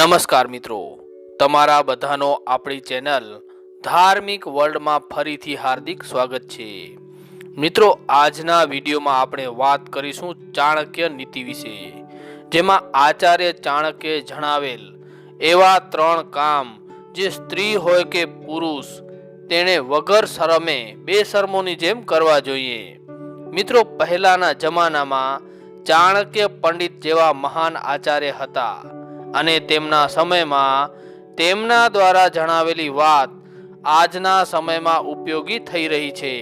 નમસ્કાર મિત્રો, તમારા બધાનો આપણી ચેનલ ધાર્મિક વર્લ્ડમાં ફરીથી હાર્દિક સ્વાગત છે। મિત્રો, આજના વિડીયોમાં આપણે વાત કરીશું ચાણક્ય નીતિ વિશે, જેમાં આચાર્ય ચાણક્યએ જણાવેલ એવા 3 કામ જે સ્ત્રી હોય કે પુરુષ તેણે વગર શરમે બેશરમોની જેમ કરવા જોઈએ। મિત્રો, પહેલાના જમાનામાં ચાણક્ય પંડિત જેવા મહાન આચાર્ય હતા અને તેમના સમયમાં તેમના દ્વારા જણાવેલી વાત આજના સમયમાં ઉપયોગી થઈ રહી છે।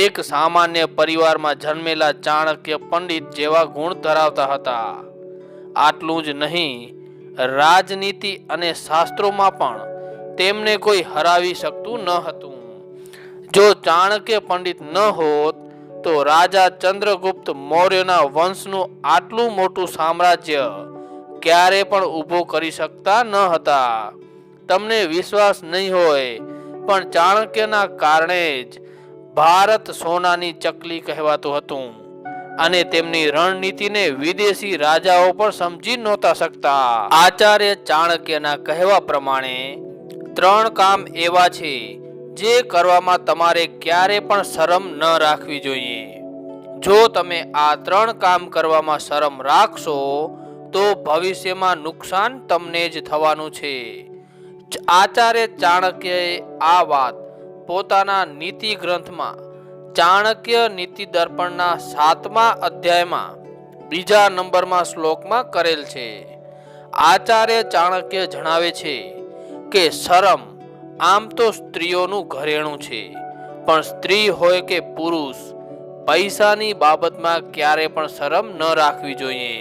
એક સામાન્ય પરિવારમાં જન્મેલા ચાણક્ય પંડિત જેવા ગુણ ધરાવતા હતા। આટલું જ નહીં, રાજનીતિ અને શાસ્ત્રોમાં પણ તેમને કોઈ હરાવી શકતું ન હતું। જો ચાણક્ય પંડિત ન હોત તો રાજા ચંદ્રગુપ્ત મૌર્યના વંશનું આટલું મોટું સામ્રાજ્ય ક્યારે પણ ઊભો કરી શકતા ન હતા। તમને વિશ્વાસ નહીં હોય, પણ ચાણક્યના કારણે જ ભારત સોનાની ચકલી કહેવાતું હતું અને તેમની રણનીતિને વિદેશી રાજાઓ પણ સમજી નહોતા શકતા। આચાર્ય ચાણક્યના કહેવા પ્રમાણે 3 કામ એવા છે જે કરવામાં તમારે ક્યારે પણ શરમ ન રાખવી જોઈએ। જો તમે આ 3 કામ કરવામાં શરમ રાખશો તો ભવિષ્યમાં નુકસાન તમને જ થવાનું છે। આચાર્ય ચાણક્યએ આ વાત પોતાના નીતિ ગ્રંથમાં ચાણક્ય નીતિ દર્પણના 7મા અધ્યાયમાં 2 નંબરમાં શ્લોકમાં કરેલ છે। આચાર્ય ચાણક્ય જણાવે છે કે શરમ આમ તો સ્ત્રીઓનું ઘરેણું છે, પણ સ્ત્રી હોય કે પુરુષ પૈસાની બાબતમાં ક્યારે પણ શરમ ન રાખવી જોઈએ।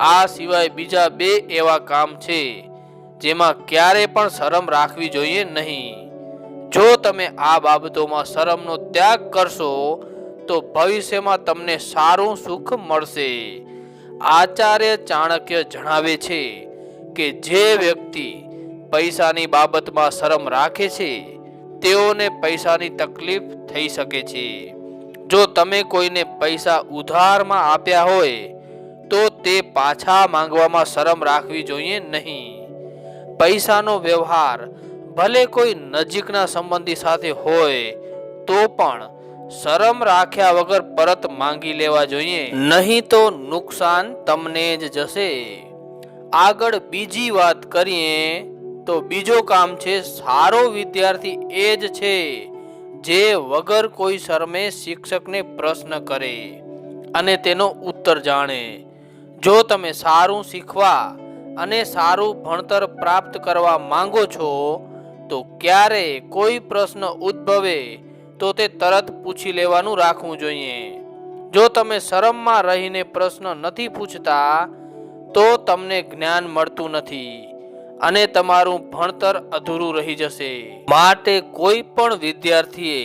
આ સિવાય બીજા 2 એવા કામ છે જેમાં ક્યારે પણ શરમ રાખવી જોઈએ નહીં। જો તમે આ બાબતોમાં શરમનો ત્યાગ કરશો તો ભવિષ્યમાં તમને સારું સુખ મળશે। આચાર્ય ચાણક્ય જણાવે છે કે જે વ્યક્તિ પૈસાની બાબતમાં શરમ રાખે છે તેઓને પૈસાની તકલીફ થઈ શકે છે। જો તમે કોઈને પૈસા ઉધારમાં આપ્યા હોય તો તે પાછા માંગવામાં શરમ રાખવી જોઈએ નહીં। પૈસાનો વ્યવહાર ભલે કોઈ નજીકના સંબંધી સાથે હોય તો પણ શરમ રાખ્યા વગર પરત માંગી લેવા જોઈએ, નહીં તો નુકસાન તમને જ જશે। આગળ બીજી વાત કરીએ તો બીજો કામ છે સારો વિદ્યાર્થી એ જ છે જે વગર કોઈ શરમે શિક્ષકને પ્રશ્ન કરે અને તેનો ઉત્તર જાણે। જો તમે સારું શીખવા અને સારું ભણતર પ્રાપ્ત કરવા માંગો છો તો ક્યારે કોઈ પ્રશ્ન ઉદ્ભવે તો તે તરત પૂછી લેવાનું રાખવું જોઈએ। જો તમે શરમમાં રહીને પ્રશ્ન નથી પૂછતા તો તમને જ્ઞાન મળતું નથી અને તમારું ભણતર અધૂરું રહી જશે। માટે કોઈ પણ વિદ્યાર્થીએ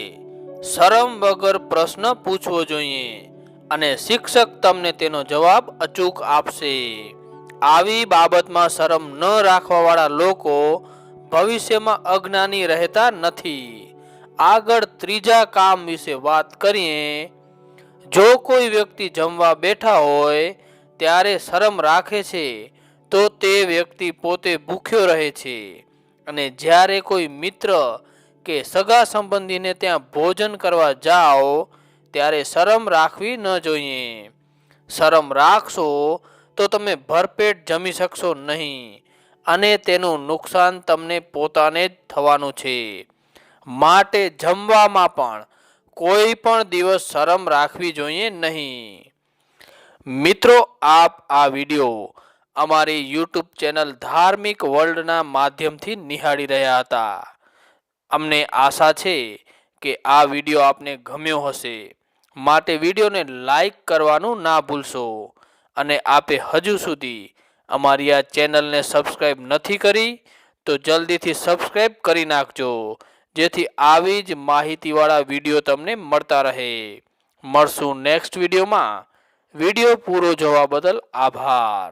શરમ વગર પ્રશ્ન પૂછવો જોઈએ અને શિક્ષક તમને તેનો જવાબ અચૂક આપશે। આવી બાબતમાં શરમ ન રાખવાવાળા લોકો ભવિષ્યમાં અજ્ઞાની રહેતા નથી। આગળ ત્રીજા કામ વિશે વાત કરીએ। જો કોઈ વ્યક્તિ જમવા બેઠા હોય ત્યારે શરમ રાખે છે તો તે વ્યક્તિ પોતે ભૂખ્યો રહે છે અને જ્યારે કોઈ મિત્ર કે સગા સંબંધીને ત્યાં ભોજન કરવા જાઓ ત્યારે શરમ રાખવી ન જોઈએ। શરમ રાખશો તો તમે ભરપેટ જમી શકશો નહીં અને તેનું નુકસાન તમને પોતાને જ થવાનું છે। માટે જમવામાં પણ કોઈ પણ દિવસ શરમ રાખવી જોઈએ નહીં। મિત્રો, આપ આ વિડીયો અમારી YouTube ચેનલ ધાર્મિક વર્લ્ડના માધ્યમથી નિહાળી રહ્યા હતા। અમને આશા છે કે આ વિડીયો આપને ગમ્યો હશે, માટે વિડીયોને લાઈક કરવાનું ના ભૂલશો અને આપે હજુ સુધી અમારી આ ચેનલને સબસ્ક્રાઈબ નથી કરી તો જલ્દીથી સબસ્ક્રાઈબ કરી નાખજો, જેથી આવી જ માહિતીવાળા વિડીયો તમને મળતા રહે। મળશું નેક્સ્ટ વિડીયોમાં। વિડીયો પૂરો જોવા બદલ આભાર।